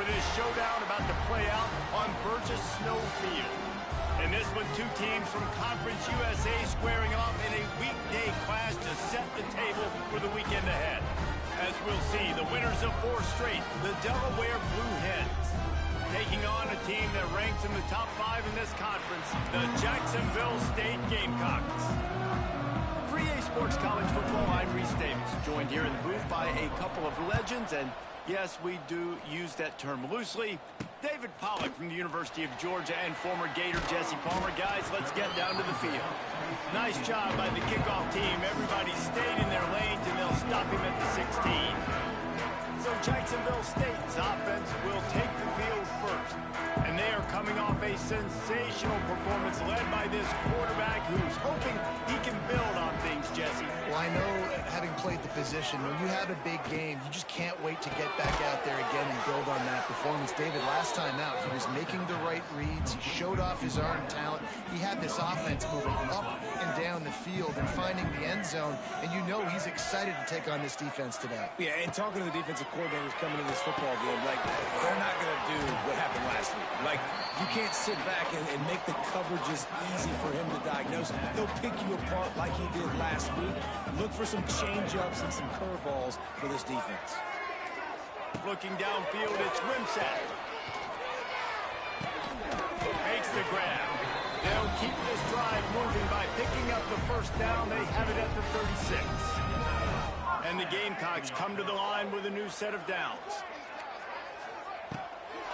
with his showdown about to play out on Burgess Snow Field. In this one, two teams from Conference USA squaring off in a weekday clash to set the table for the weekend ahead. As we'll see, the winners of 4 straight, the Delaware Blue Hens, taking on a team that ranks in the top 5 in this conference, the Jacksonville State Gamecocks. For EA Sports College Football, I'm Reese Davis, joined here in the booth by a couple of legends, and yes, we do use that term loosely. David Pollack from the University of Georgia and former Gator Jesse Palmer. Guys, let's get down to the field. Nice job by the kickoff team. Everybody stayed in their lanes, and they'll stop him at the 16. So Jacksonville State's offense will take the field first. And they are coming off a sensational performance led by this quarterback who's hoping he can build on things, Jesse. Well, I know, having played the position, when you have a big game, you just can't wait to get back out there again and build on that performance. David, last time out, he was making the right reads. He showed off his arm talent. He had this offense moving up and down the field and finding the end zone. And you know he's excited to take on this defense today. Yeah, and talking to the defensive coordinators coming in this football game, like, they're not going to do what happened last week. Like, you can't sit back and make the coverages easy for him to diagnose. He'll pick you apart like he did last week. Look for some change-ups and some curveballs for this defense. Looking downfield, it's Wimsatt. Makes the grab. They'll keep this drive moving by picking up the first down. They have it at the 36. And the Gamecocks come to the line with a new set of downs.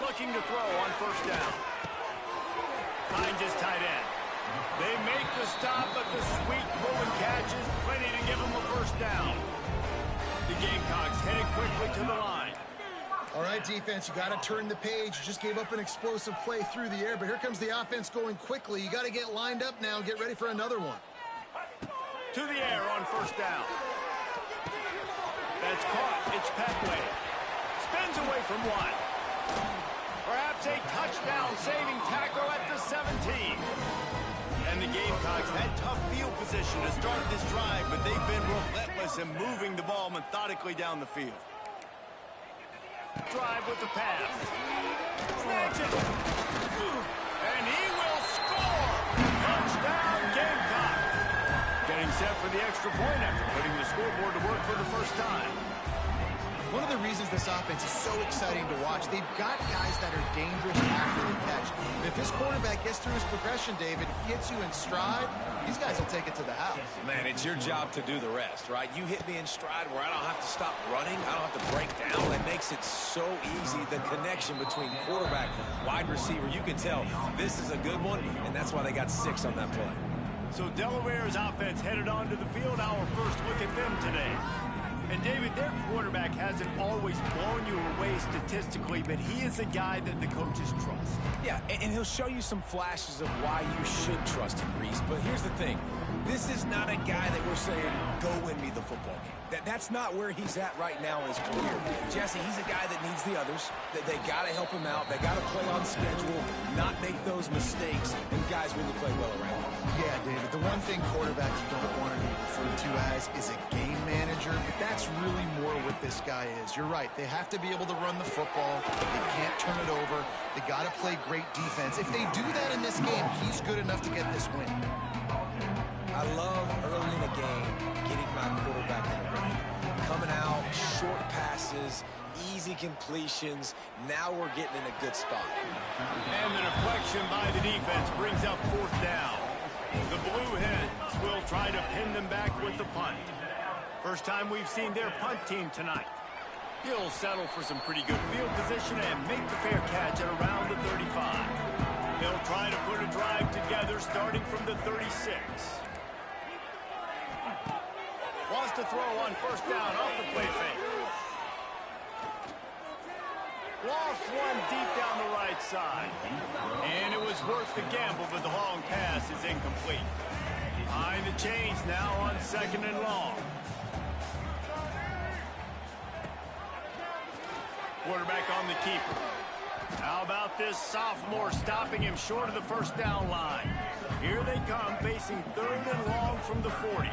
Looking to throw on first down. Finds his tight end. They make the stop, but the sweet pull and catch is plenty to give them a first down. The Gamecocks headed quickly to the line. All right, defense, you got to turn the page. You just gave up an explosive play through the air, but here comes the offense going quickly. You got to get lined up now and get ready for another one. To the air on first down. That's caught. It's Petway. Spins away from one. Perhaps a touchdown-saving tackle at the 17. And the Gamecocks had tough field position to start this drive, but they've been relentless in moving the ball methodically down the field. Drive with the pass. Snatch it. And he will score. Touchdown, Gamecocks. Getting set for the extra point after putting the scoreboard to work for the first time. One of the reasons this offense is so exciting to watch, they've got guys that are dangerous after the catch. And if this quarterback gets through his progression, David, gets you in stride, these guys will take it to the house. Man, it's your job to do the rest, right? You hit me in stride where I don't have to stop running. I don't have to break down. It makes it so easy, the connection between quarterback, wide receiver. You can tell this is a good one, and that's why they got 6 on that play. So Delaware's offense headed onto the field. Our first look at them today. And, David, their quarterback hasn't always blown you away statistically, but he is a guy that the coaches trust. Yeah, and he'll show you some flashes of why you should trust him, Reese. But here's the thing. This is not a guy that we're saying, go win me the football game. That's not where he's at right now in his career. Jesse, he's a guy that needs the others. They got to help him out. They got to play on schedule, not make those mistakes, and guys really play well around him. Yeah, David, the one thing quarterbacks don't want to be referred to as is a game manager, but that's really more what this guy is. You're right. They have to be able to run the football. They can't turn it over. They got to play great defense. If they do that in this game, he's good enough to get this win. I love early in a game getting my quarterback in a rhythm. Coming out, short passes, easy completions. Now we're getting in a good spot. And the deflection by the defense brings up fourth down. The Blue Hens will try to pin them back with the punt. First time we've seen their punt team tonight. He'll settle for some pretty good field position and make the fair catch at around the 35. They'll try to put a drive together starting from the 36. Wants to throw on first down off the play fake. Lost one deep down the right side. And it was worth the gamble, but the long pass is incomplete. Behind the chains now on 2nd and long. Quarterback on the keeper. How about this sophomore stopping him short of the first down line? Here they come, facing 3rd and long from the 40.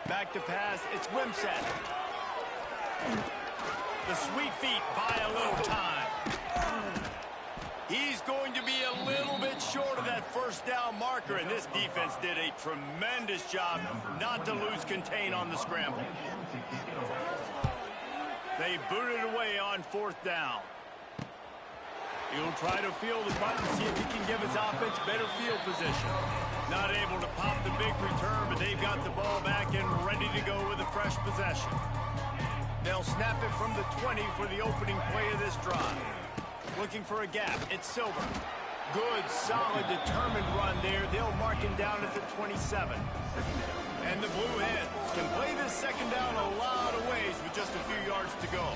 Back to pass. It's Wimsatt. The sweet feet buy a little time. He's going to be a little bit short of that first down marker, and this defense did a tremendous job not to lose contain on the scramble. They booted away on fourth down. He'll try to field the button, see if he can give his offense better field position. Not able to pop the big return, but they've got the ball back and ready to go with a fresh possession. They'll snap it from the 20 for the opening play of this drive. Looking for a gap. It's Silver. Good, solid, determined run there. They'll mark him down at the 27. And the Blue Hens can play this second down a lot of ways with just a few yards to go.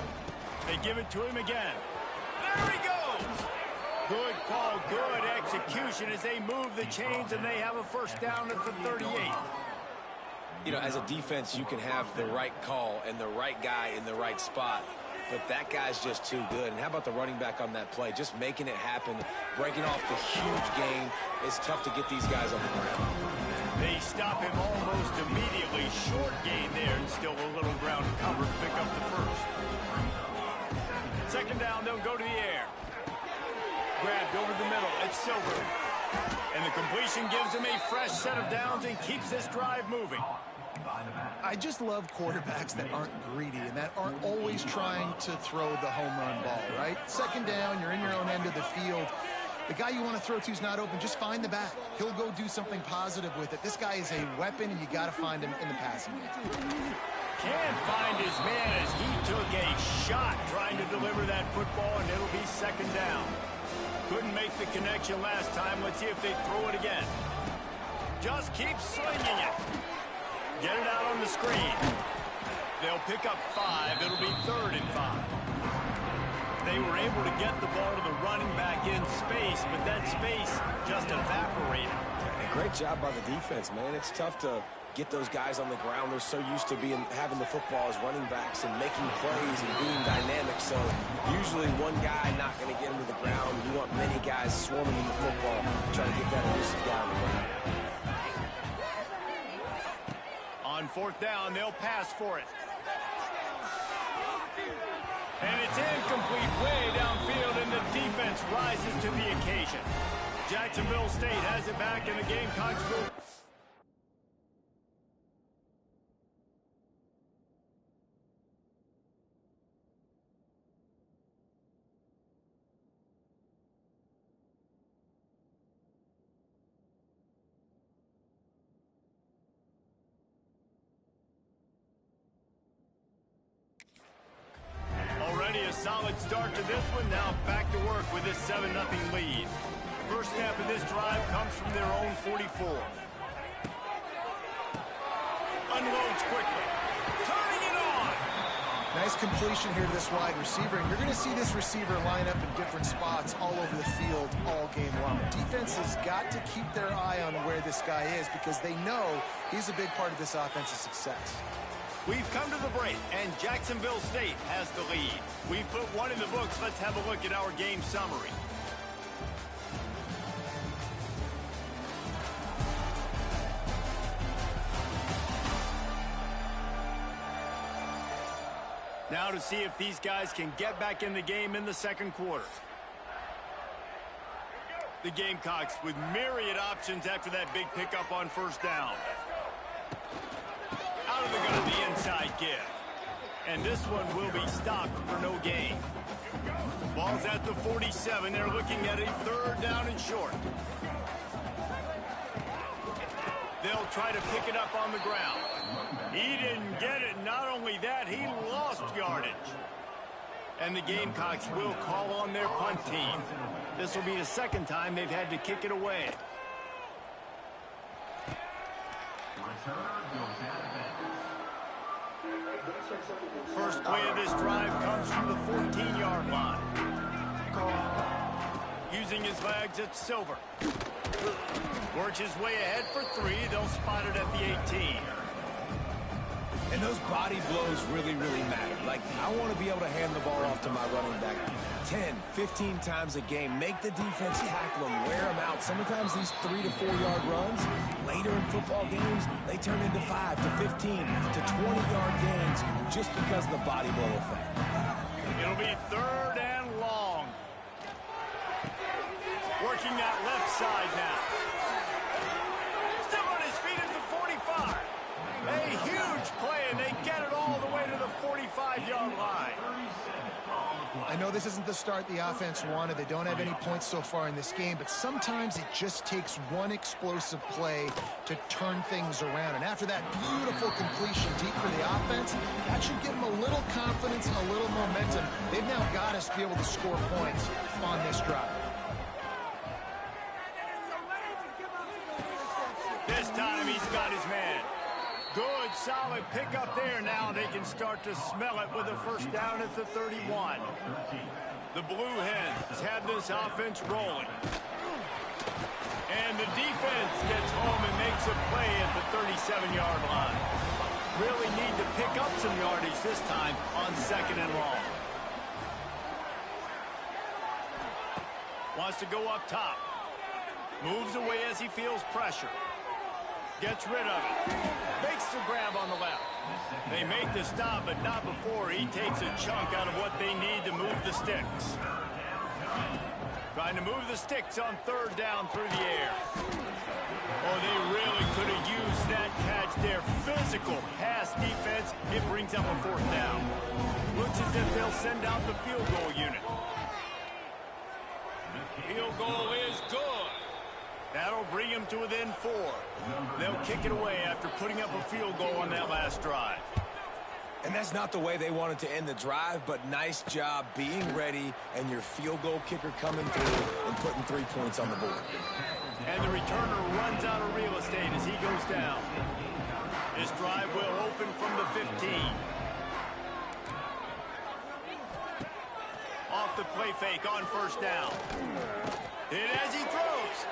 They give it to him again. There he goes! Good call, good execution as they move the chains, and they have a first down at the 38. You know, as a defense, you can have the right call and the right guy in the right spot. But that guy's just too good. And how about the running back on that play? Just making it happen, breaking off the huge gain. It's tough to get these guys on the ground. They stop him almost immediately. Short gain there, and still a little ground cover to pick up the first. Second down, they'll go to the air. Grabbed over the middle. It's Silver. And the completion gives him a fresh set of downs and keeps this drive moving. I just love quarterbacks that aren't greedy and that aren't always trying to throw the home run ball, right? Second down, you're in your own end of the field. The guy you want to throw to is not open. Just find the back. He'll go do something positive with it. This guy is a weapon, and you got to find him in the passing game. Can't find his man as he took a shot trying to deliver that football, and it'll be second down. Couldn't make the connection last time. Let's see if they throw it again. Just keep slinging it. Get it out on the screen. They'll pick up 5. It'll be 3rd and 5. They were able to get the ball to the running back in space, but that space just evaporated. And great job by the defense, man. It's tough to get those guys on the ground. They're so used to having the football as running backs and making plays and being dynamic. So usually one guy not going to get him to the ground. You want many guys swarming in the football, trying to get that elusive guy on the ground. On fourth down, they'll pass for it. And it's incomplete way downfield, and the defense rises to the occasion. Jacksonville State has it back, and the Gamecocks will... A solid start to this one. Now back to work with this 7-0 lead. First snap of this drive comes from their own 44. Unloads quickly. Turning it on. Nice completion here to this wide receiver, and you're going to see this receiver line up in different spots all over the field all game long. Defense has got to keep their eye on where this guy is because they know he's a big part of this offense's success. We've come to the break, and Jacksonville State has the lead. We've put one in the books. Let's have a look at our game summary. Now to see if these guys can get back in the game in the second quarter. The Gamecocks with myriad options after that big pickup on first down. Out of the gun, the inside give. And this one will be stopped for no gain. Ball's at the 47. They're looking at a 3rd down and short. They'll try to pick it up on the ground. He didn't get it. Not only that, he lost yardage. And the Gamecocks will call on their punt team. This will be the second time they've had to kick it away. First play of this drive comes from the 14-yard line. Using his legs, it's Silver. Works his way ahead for 3. They'll spot it at the 18. And those body blows really, really matter. Like, I want to be able to hand the ball off to my running back 10, 15 times a game. Make the defense tackle them, wear them out. Sometimes these 3 to 4 yard runs later in football games, they turn into 5 to 15 to 20-yard gains just because of the body blow effect. It'll be 3rd and long. Working that left side now. Still on his feet at the 45. A huge play, and they get it all the way to the 45-yard line. I know this isn't the start the offense wanted. They don't have any points so far in this game, but sometimes it just takes one explosive play to turn things around. And after that beautiful completion deep for the offense, that should give them a little confidence and a little momentum. They've now got us to be able to score points on this drive. This time he's got his man. Good, solid pickup there. Now they can start to smell it with a first down at the 31. The Blue Hens have this offense rolling. And the defense gets home and makes a play at the 37-yard line. Really need to pick up some yardage this time on 2nd and long. Wants to go up top. Moves away as he feels pressure. Gets rid of it. Makes the grab on the left. They make the stop, but not before he takes a chunk out of what they need to move the sticks. Trying to move the sticks on 3rd down through the air. Oh, they really could have used that catch there. Physical pass defense. It brings up a 4th down. Looks as if they'll send out the field goal unit. Field goal is good. That'll bring them to within 4. They'll kick it away after putting up a field goal on that last drive. And that's not the way they wanted to end the drive, but nice job being ready and your field goal kicker coming through and putting 3 points on the board. And the returner runs out of real estate as he goes down. This drive will open from the 15. Off the play fake on 1st down. Hit as he throws.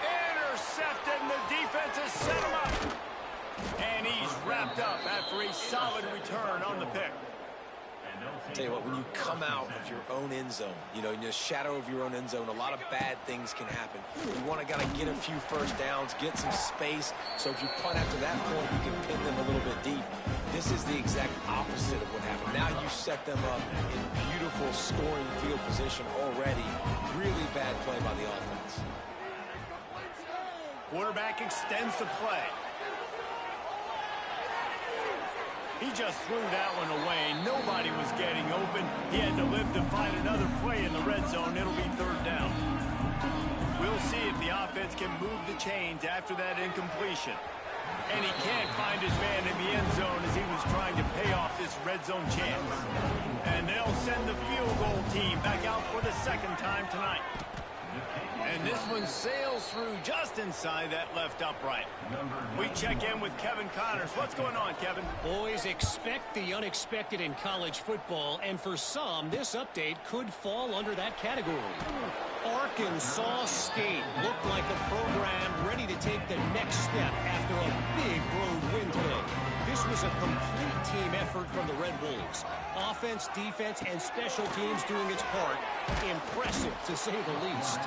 Intercepted, and the defense has set him up. And he's wrapped up after a solid return on the pick. I'll tell you what, when you come out of your own end zone, you know, in the shadow of your own end zone, a lot of bad things can happen. You want to get a few first downs, get some space, so if you punt after that point, you can pin them a little bit deep. This is the exact opposite of what happened. Now you set them up in beautiful scoring field position already. Really bad play by the offense. Quarterback extends the play. He just threw that one away. Nobody was getting open. He had to live to find another play in the red zone. It'll be 3rd down. We'll see if the offense can move the chains after that incompletion. And he can't find his man in the end zone as he was trying to pay off this red zone chance. And they'll send the field goal team back out for the 2nd time tonight. And this one sails through just inside that left upright. We check in with Kevin Connors. What's going on, Kevin? Boys, expect the unexpected in college football, and for some, this update could fall under that category. Arkansas State looked like a program ready to take the next step after a big road win today. This was a complete team effort from the Red Wolves. Offense, defense, and special teams doing its part. Impressive, to say the least.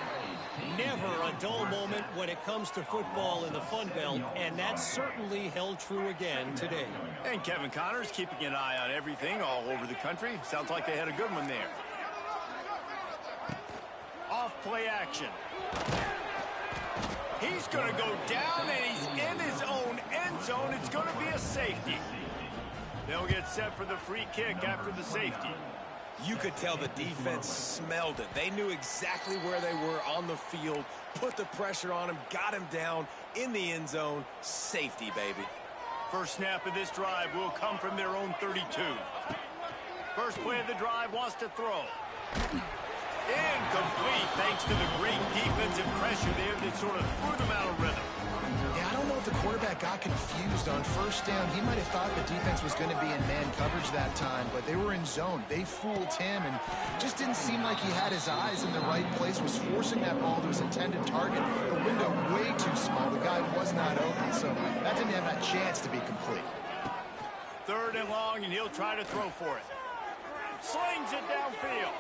Never a dull moment when it comes to football in the Fun Belt, and that certainly held true again today. And Kevin Connors keeping an eye on everything all over the country. Sounds like they had a good one there. Off play action. He's going to go down, and he's in his own end zone. It's going to be a safety. They'll get set for the free kick after the safety. You could tell the defense smelled it. They knew exactly where they were on the field, put the pressure on him, got him down in the end zone. Safety, baby. First snap of this drive will come from their own 32. First play of the drive wants to throw. Incomplete, thanks to the great defensive pressure there that sort of threw them out of rhythm. Yeah, I don't know if the quarterback got confused on 1st down. He might have thought the defense was going to be in man coverage that time, but they were in zone. They fooled him, and just didn't seem like he had his eyes in the right place, was forcing that ball to his intended target. The window way too small. The guy was not open, so that didn't have that chance to be complete. 3rd and long, and he'll try to throw for it. Slings it downfield.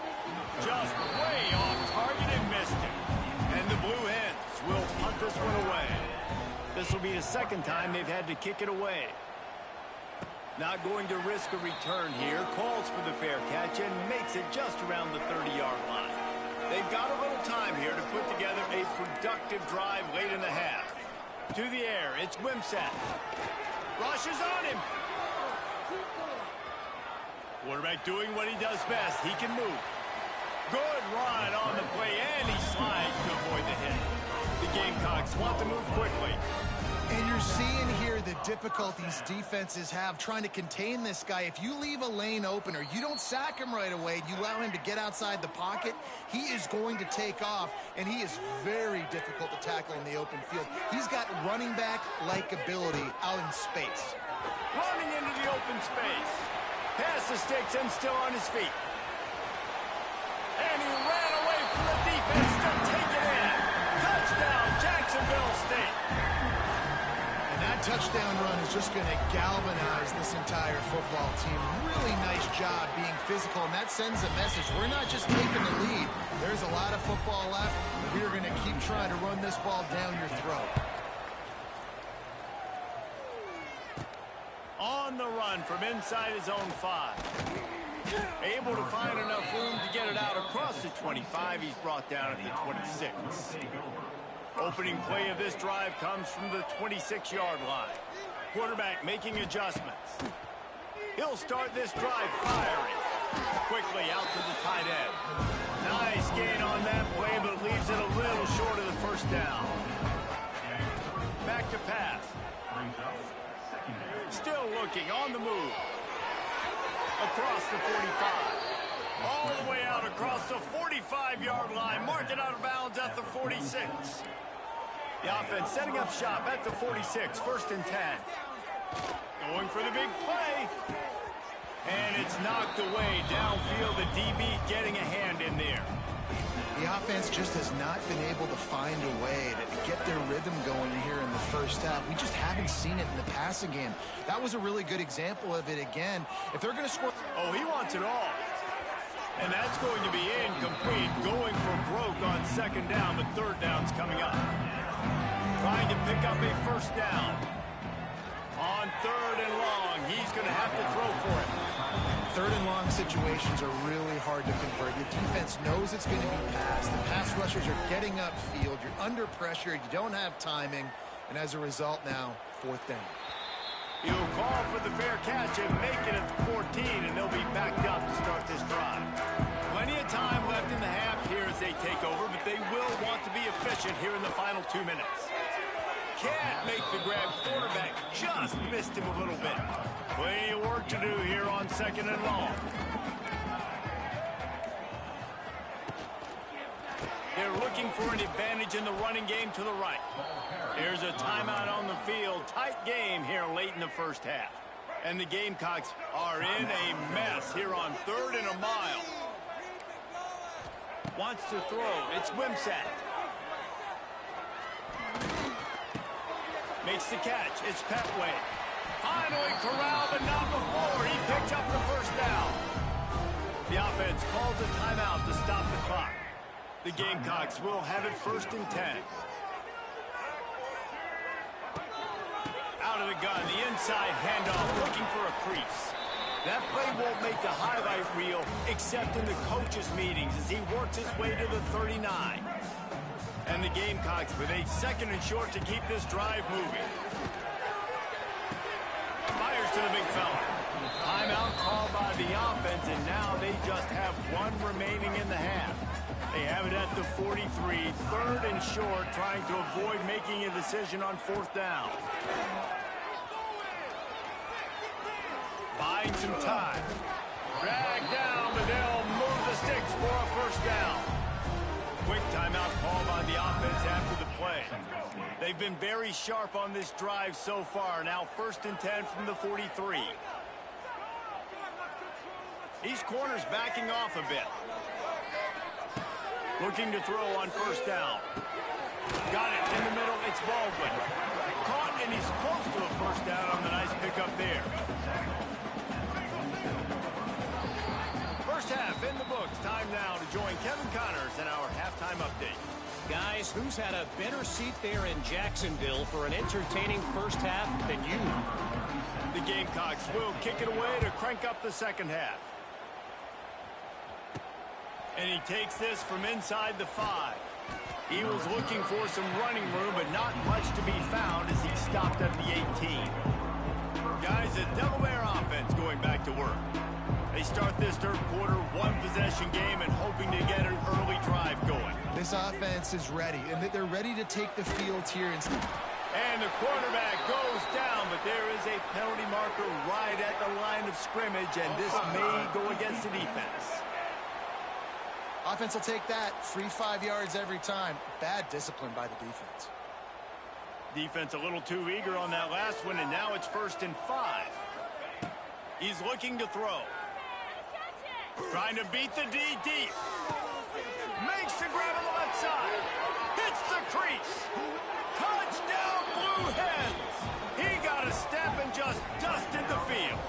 Just way off target and missed it. And the Blue Hens will punt this one away. This will be the second time they've had to kick it away. Not going to risk a return here. Calls for the fair catch and makes it just around the 30-yard line. They've got a little time here to put together a productive drive late in the half. To the air, it's Wimsatt. Rushes on him. Quarterback doing what he does best. He can move. Good run on the play, and he slides to avoid the hit. The Gamecocks want to move quickly. And you're seeing here the difficulties defenses have trying to contain this guy. If you leave a lane open or you don't sack him right away, you allow him to get outside the pocket, he is going to take off, and he is very difficult to tackle in the open field. He's got running back-like ability out in space. Running into the open space. Past the sticks and still on his feet. And he ran away from the defense to take it in. Touchdown, Jacksonville State. And that touchdown run is just going to galvanize this entire football team. Really nice job being physical, and that sends a message. We're not just taking the lead. There's a lot of football left. We are going to keep trying to run this ball down your throat. On the run from inside his own 5. Able to find enough room to get it out across the 25. He's brought down at the 26. Opening play of this drive comes from the 26-yard line. Quarterback making adjustments. He'll start this drive firing. Quickly out to the tight end. Nice gain on that play, but leaves it a little short of the first down. Back to pass. Still looking on the move. Across the 45. All the way out across the 45-yard line. Mark it out of bounds at the 46. The offense setting up shop at the 46. First and 10. Going for the big play. And it's knocked away downfield. The DB getting a hand in there. The offense just has not been able to find a way to get their rhythm going here in the first half. We just haven't seen it in the passing game. That was a really good example of it again. If they're going to score... Oh, he wants it all. And that's going to be incomplete. Going for broke on second down, but third down's coming up. Trying to pick up a first down. On third and long, he's going to have to throw for it. Third and long situations are really hard to convert. Your defense knows it's going to be passed. The pass rushers are getting upfield. You're under pressure. You don't have timing. And as a result now, fourth down. He'll call for the fair catch and make it at the 14, and they'll be backed up to start this drive. Plenty of time left in the half here as they take over, but they will want to be efficient here in the final 2 minutes. Can't make the grab. Quarterback just missed him a little bit. Plenty of work to do here on second and long. They're looking for an advantage in the running game to the right. There's a timeout on the field. Tight game here late in the first half. And the Gamecocks are in a mess here on third and a mile. Wants to throw. It's Wimsatt. Makes the catch. It's Petway. Finally corralled, but not before. He picked up the first down. The offense calls a timeout to stop the clock. The Gamecocks will have it first and 10. Out of the gun, the inside handoff, looking for a crease. That play won't make the highlight reel except in the coaches' meetings as he works his way to the 39. And the Gamecocks with a second and short to keep this drive moving. Fires to the big fella. Timeout called by the offense, and now they just have one remaining in the half. They have it at the 43, third and short, trying to avoid making a decision on fourth down. Buying some time. Drag down, but they'll move the sticks for a first down. Quick timeout called on the offense after the play. They've been very sharp on this drive so far. Now first and 10 from the 43. These corners backing off a bit. Looking to throw on first down. Got it in the middle. It's Baldwin. Caught, and he's close to a first down on the nice pickup there. First half in the books. Time now to join Kevin Connors in our halftime update. Guys, who's had a better seat there in Jacksonville for an entertaining first half than you? The Gamecocks will kick it away to crank up the second half. And he takes this from inside the 5. He was looking for some running room, but not much to be found as he stopped at the 18. Guys, the Delaware offense going back to work. They start this third quarter, one-possession game, and hoping to get an early drive going. This offense is ready, and they're ready to take the field here. And the quarterback goes down, but there is a penalty marker right at the line of scrimmage, and this may go against the defense. Offense will take that. Free 5 yards every time. Bad discipline by the defense. Defense a little too eager on that last one, and now it's 1st and 5. He's looking to throw. Trying to beat the D deep. Makes the grab on the left side. Hits the crease. Touchdown, Blue Hens. He got a step and just dusted the field.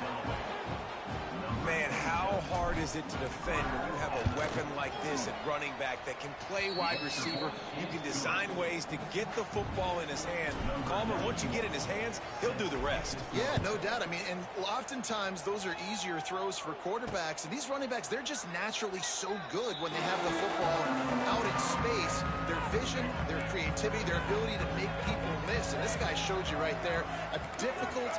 Man, how hard is it to defend when you have a weapon like this at running back that can play wide receiver? You can design ways to get the football in his hand. Coleman, once you get it in his hands, he'll do the rest. Yeah, no doubt. I mean, and oftentimes those are easier throws for quarterbacks. And these running backs, they're just naturally so good when they have the football out in space. Their vision, their creativity, their ability to make people miss. And this guy showed you right there a difficult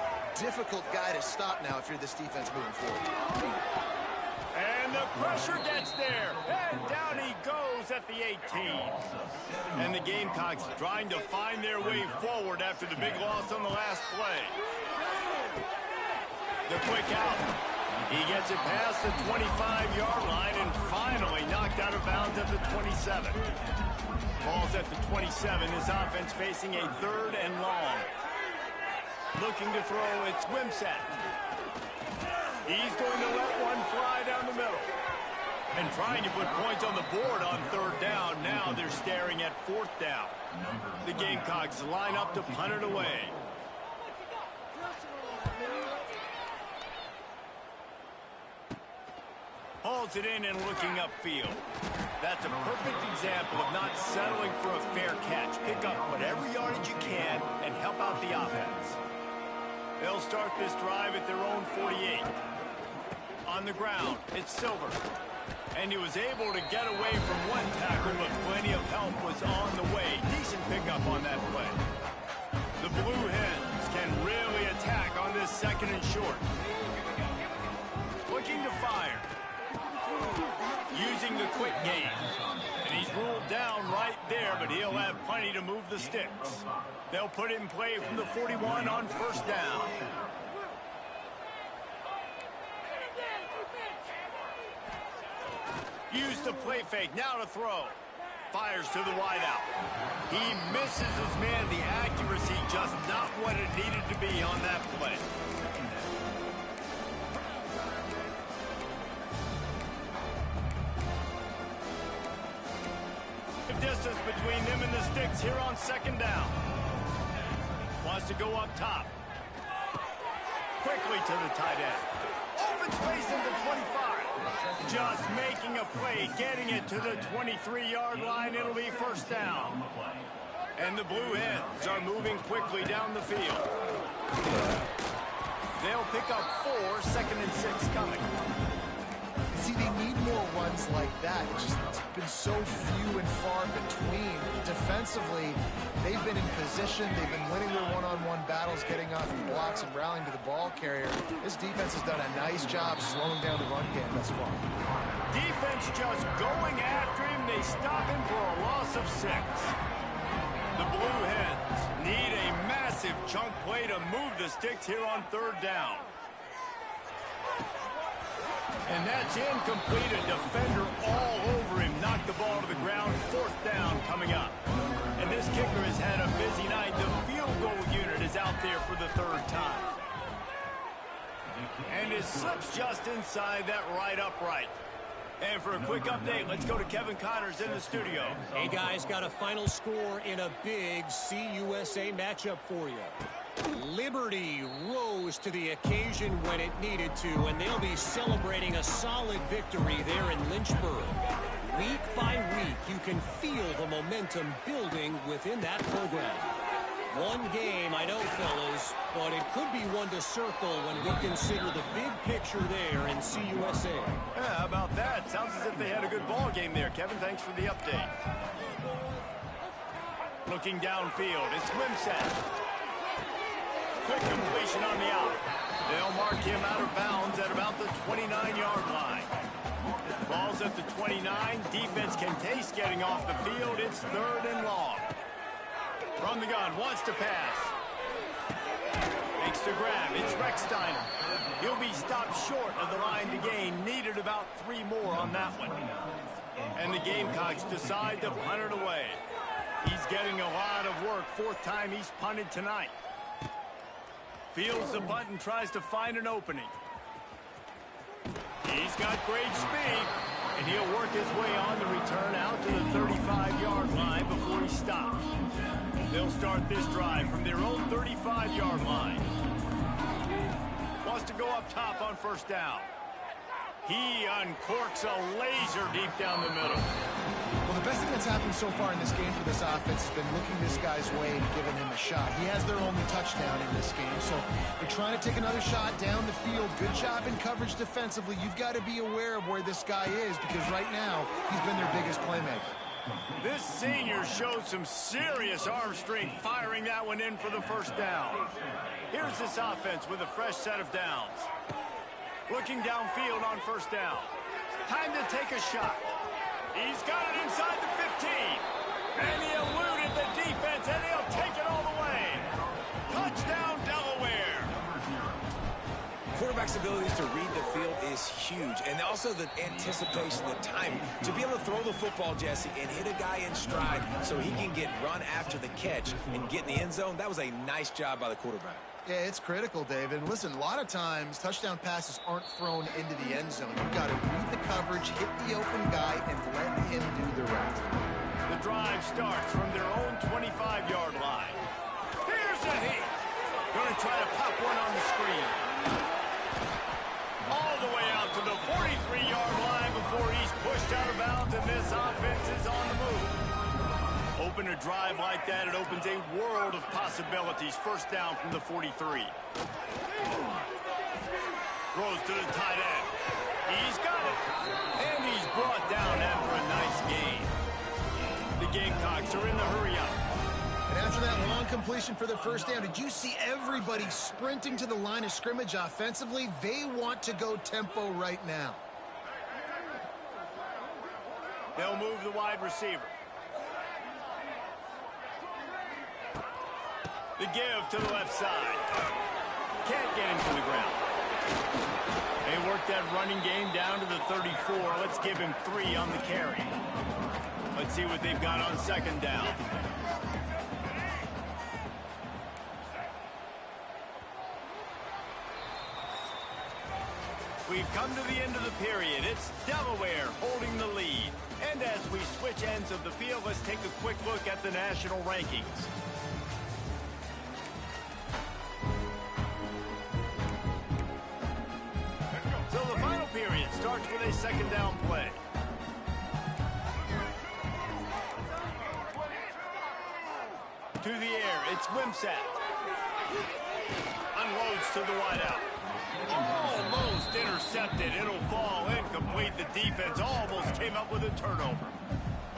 guy to stop now if you're this defense moving forward. And the pressure gets there. And down he goes at the 18. And the Gamecocks trying to find their way forward after the big loss on the last play. The quick out. He gets it past the 25-yard line and finally knocked out of bounds at the 27. Ball's at the 27. His offense facing a 3rd and long. Looking to throw, it's Wimsatt. He's going to let one fly down the middle. And trying to put points on the board on 3rd down. Now they're staring at 4th down. The Gamecocks line up to punt it away. Hauls it in and looking upfield. That's a perfect example of not settling for a fair catch. Pick up whatever yardage you can and help out the offense. They'll start this drive at their own 48. On the ground, it's Silver. And he was able to get away from one tackle, but plenty of help was on the way. Decent pickup on that play. The Blue Hens can really attack on this 2nd and short. Looking to fire. Using the quick game. And he's ruled down right there, but he'll have plenty to move the sticks. They'll put it in play from the 41 on 1st down. Use the play fake, now to throw. Fires to the wideout. He misses his man. The accuracy just not what it needed to be on that play. Distance between them and the sticks here on 2nd down. Wants to go up top. Quickly to the tight end. Open space in the 25. Just making a play, getting it to the 23-yard line. It'll be 1st down. And the Blue Hens are moving quickly down the field. They'll pick up 4, 2nd and 6 coming. See, they need more runs like that. It's just been so few and far between. Defensively, they've been in position. They've been winning their one-on-one battles, getting off the blocks and rallying to the ball carrier. This defense has done a nice job slowing down the run game thus far. Defense just going after him. They stop him for a loss of 6. The Blue Hens need a massive chunk play to move the sticks here on 3rd down. And that's incomplete. A defender all over him. Knocked the ball to the ground. 4th down coming up. And this kicker has had a busy night. The field goal unit is out there for the 3rd time. And it slips just inside that right upright. And for a quick update, let's go to Kevin Connors in the studio. Hey, guys, got a final score in a big CUSA matchup for you. Liberty rose to the occasion when it needed to, and they'll be celebrating a solid victory there in Lynchburg. Week by week, you can feel the momentum building within that program. One game, I know, fellas, but it could be one to circle when we consider the big picture there in CUSA. Yeah, how about that? Sounds as if they had a good ball game there, Kevin. Thanks for the update. Looking downfield, it's Wimsatt. Quick completion on the out. They'll mark him out of bounds at about the 29-yard line. Ball's at the 29. Defense can taste getting off the field. It's 3rd and long. From the gun, wants to pass. Makes the grab. It's Recksteiner. He'll be stopped short of the line to gain. Needed about 3 more on that one. And the Gamecocks decide to punt it away. He's getting a lot of work. 4th time he's punted tonight. Fields the punt and tries to find an opening. He's got great speed, and he'll work his way on the return out to the 35-yard line before he stops. They'll start this drive from their own 35-yard line. Wants to go up top on 1st down. He uncorks a laser deep down the middle. Well, the best thing that's happened so far in this game for this offense has been looking this guy's way and giving him a shot. He has their only touchdown in this game, so they're trying to take another shot down the field. Good job in coverage defensively. You've got to be aware of where this guy is because right now he's been their biggest playmaker. This senior showed some serious arm strength firing that one in for the 1st down. Here's this offense with a fresh set of downs. Looking downfield on 1st down. Time to take a shot. He's got it inside the 15. And he eluded the defense, and he'll take it all the way. Touchdown, Delaware. Quarterback's abilities to read the field is huge, and also the anticipation, the timing. To be able to throw the football, Jesse, and hit a guy in stride so he can get run after the catch and get in the end zone, that was a nice job by the quarterback. Yeah, it's critical, David. And listen, a lot of times touchdown passes aren't thrown into the end zone. You've got to read the coverage, hit the open guy, and let him do the rest. The drive starts from their own 25-yard line. Here's a hit. Going to try to pop one on the screen. All the way out to the 43-yard line before he's pushed out of bounds, and this offense is on the move. Open a drive like that, it opens a world of possibilities. 1st down from the 43. Throws to the tight end. He's got it. And he's brought down after a nice gain. The Gamecocks are in the hurry up. And after that long completion for the 1st down, did you see everybody sprinting to the line of scrimmage offensively? They want to go tempo right now. They'll move the wide receiver. The give to the left side. Can't get him to the ground. They work that running game down to the 34. Let's give him 3 on the carry. Let's see what they've got on 2nd down. We've come to the end of the period. It's Delaware holding the lead. And as we switch ends of the field, let's take a quick look at the national rankings. So the final period starts with a 2nd down play. To the air, it's Wimsatt. Unloads to the wideout. Almost intercepted. It'll fall incomplete. The defense almost came up with a turnover.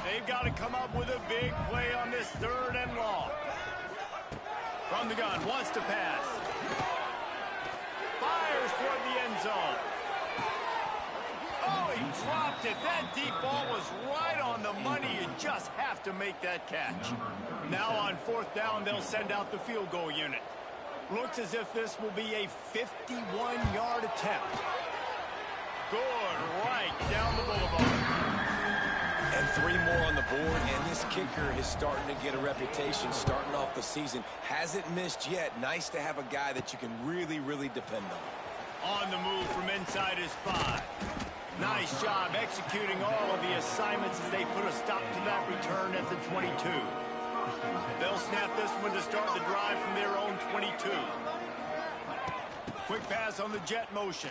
They've got to come up with a big play on this 3rd and long. From the gun, wants to pass. Fires toward the end zone. Oh, he dropped it. That deep ball was right on the money. You just have to make that catch. Now on 4th down, they'll send out the field goal unit. Looks as if this will be a 51-yard attempt. Good, right down the boulevard. And 3 more on the board, and this kicker is starting to get a reputation starting off the season. Hasn't missed yet. Nice to have a guy that you can really, really depend on. On the move from inside his 5. Nice job executing all of the assignments as they put a stop to that return at the 22. They'll snap this one to start the drive from their own 22. Quick pass on the jet motion.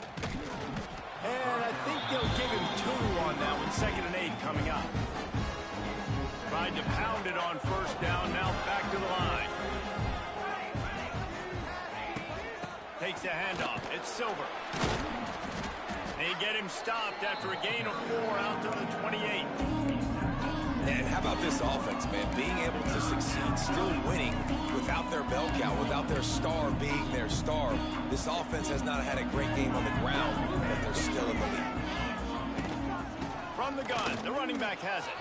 And I think they'll give him 2 on that one. 2nd and 8 coming up. Tried to pound it on 1st down. Now back to the line. Takes the handoff. It's Silver. They get him stopped after a gain of 4 out to the 28. And how about this offense, man? Being able to succeed, still winning without their bell cow, without their star being their star. This offense has not had a great game on the ground, but they're still in the lead. From the gun, the running back has it.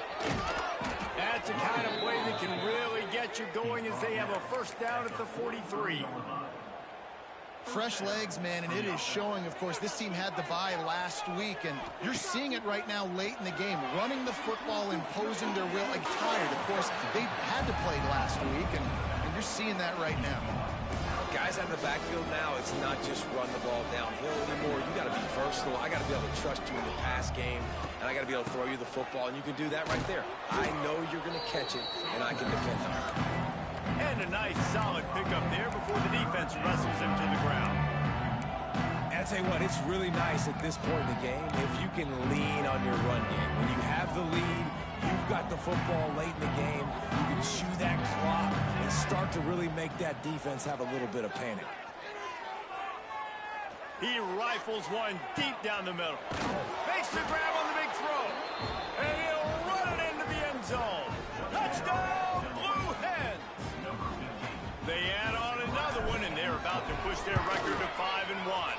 That's the kind of play that can really get you going as they have a 1st down at the 43. Fresh legs, man, and it is showing. Of course, this team had the bye last week, and you're seeing it right now late in the game. Running the football, imposing their will. Like, tired, of course. They had to play last week, and you're seeing that right now. Guys out in the backfield now, it's not just run the ball downhill anymore. You got to be versatile. I got to be able to trust you in the pass game, and I got to be able to throw you the football, and you can do that right there. I know you're going to catch it, and I can depend on it. And a nice solid pickup there before the defense wrestles him to the ground. And I tell you what, it's really nice at this point in the game if you can lean on your run game. When you have the lead, you've got the football late in the game, you can chew that clock and start to really make that defense have a little bit of panic. He rifles one deep down the middle. Makes the grab on the big throw. And he'll run it into the end zone. Touchdown, Blue Hens! They add on another one, and they're about to push their record to 5-1.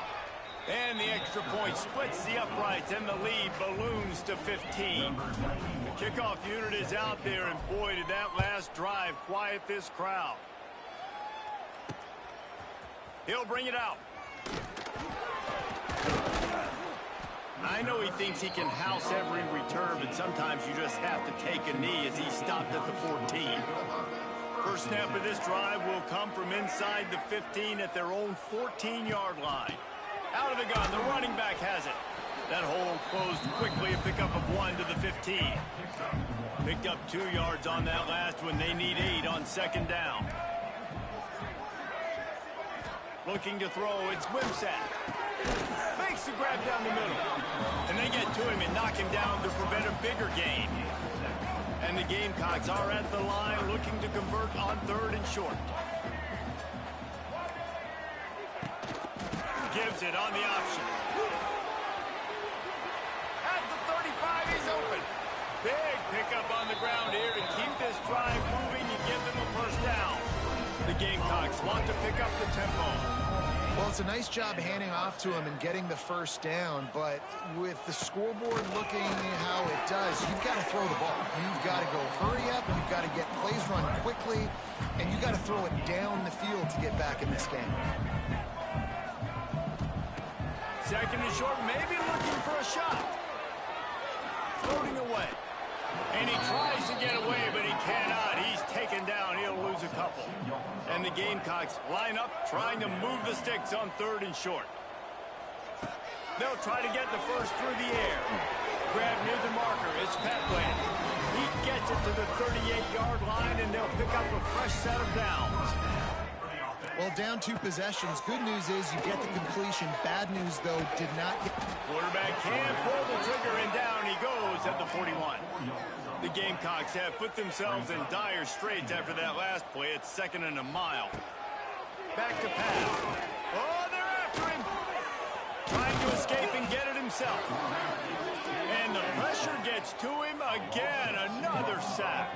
And the extra point splits the uprights, and the lead balloons to 15. The kickoff unit is out there, and boy, did that last drive quiet this crowd. He'll bring it out. I know he thinks he can house every return, but sometimes you just have to take a knee as he stopped at the 14. First snap of this drive will come from inside the 15 at their own 14-yard line. Out of the gun, the running back has it. That hole closed quickly, a pickup of 1 to the 15. Picked up 2 yards on that last one. They need 8 on 2nd down. Looking to throw, it's Wimsatt. Makes the grab down the middle. And they get to him and knock him down to prevent a bigger gain. And the Gamecocks are at the line looking to convert on 3rd and short. Gives it on the option. At the 35, he's open. Big pickup on the ground here to keep this drive moving. You give them a 1st down. The Gamecocks want to pick up the tempo. Well, it's a nice job handing off to him and getting the 1st down, but with the scoreboard looking how it does, you've got to throw the ball. You've got to go hurry up, you've got to get plays run quickly, and you've got to throw it down the field to get back in this game. 2nd and short, maybe looking for a shot. Floating away. And he tries to get away, but he cannot. He's taken down. He'll lose a couple. And the Gamecocks line up, trying to move the sticks on 3rd and short. They'll try to get the first through the air. Grab near the marker. It's Petway. He gets it to the 38-yard line, and they'll pick up a fresh set of downs. Well, down 2 possessions. Good news is you get the completion. Bad news, though, did not get... Quarterback can't pull the trigger, and down he goes at the 41. The Gamecocks have put themselves in dire straits after that last play. It's 2nd and a mile. Back to pass. Oh, they're after him. Trying to escape and get it himself. And the pressure gets to him again. Another sack.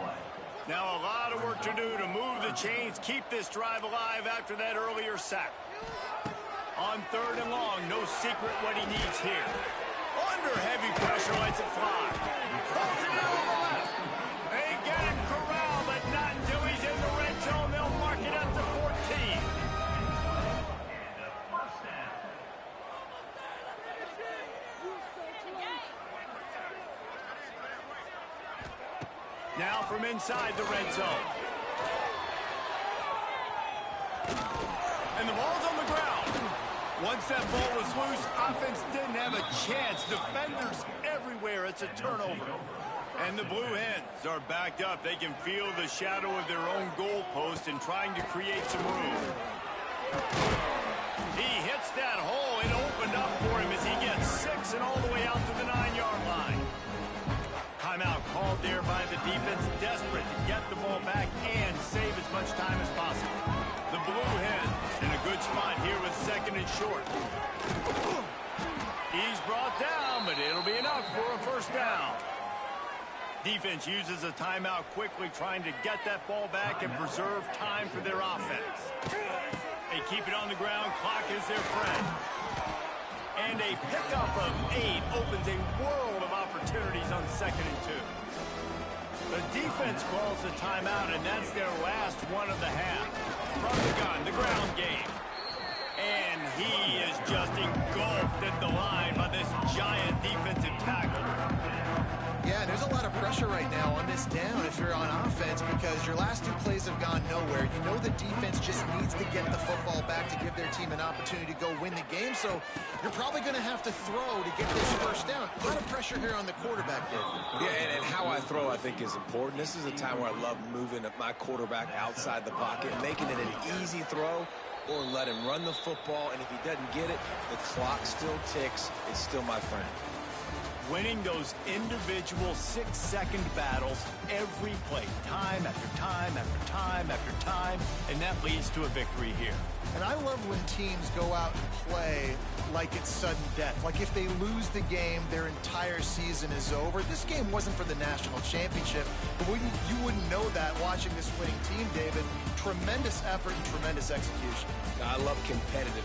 Now a lot of work to do to move the chains, keep this drive alive after that earlier sack. On 3rd and long, no secret what he needs here. Under heavy pressure, lets it fly. Pulls it in on the left. They get him corralled, but not until he's in the red zone. They'll mark it up to 14. Now from inside the red zone. And the ball's on the ground. Once that ball was loose, offense didn't have a chance. Defenders everywhere. It's a turnover. And the Blue Hens are backed up. They can feel the shadow of their own goalpost and trying to create some room. He hits that hole. It opened up for him as he gets 6 in flew in a good spot here with second and short. He's brought down, but it'll be enough for a first down. Defense uses a timeout quickly, trying to get that ball back and preserve time for their offense. They keep it on the ground. Clock is their friend. And a pickup of 8 opens a world of opportunities on second and 2. The defense calls the timeout, and that's their last one of the half. From the gun, the ground game. And he is just engulfed at the line by this giant defensive tackle. Yeah, there's a lot of pressure right now on this down if you're on offense because your last 2 plays have gone nowhere. You know the defense just needs to get the football back to give their team an opportunity to go win the game, so you're probably going to have to throw to get this first down. A lot of pressure here on the quarterback, Dave. Yeah, and how I throw, I think, is important. This is a time where I love moving my quarterback outside the pocket, making it an easy throw, or let him run the football, and if he doesn't get it, the clock still ticks. It's still my friend. Winning those individual 6-second battles every play, time after time after time after time, and that leads to a victory here. And I love when teams go out and play like it's sudden death. Like if they lose the game, their entire season is over. This game wasn't for the national championship, but you wouldn't know that watching this winning team, David. Tremendous effort and tremendous execution. I love competitive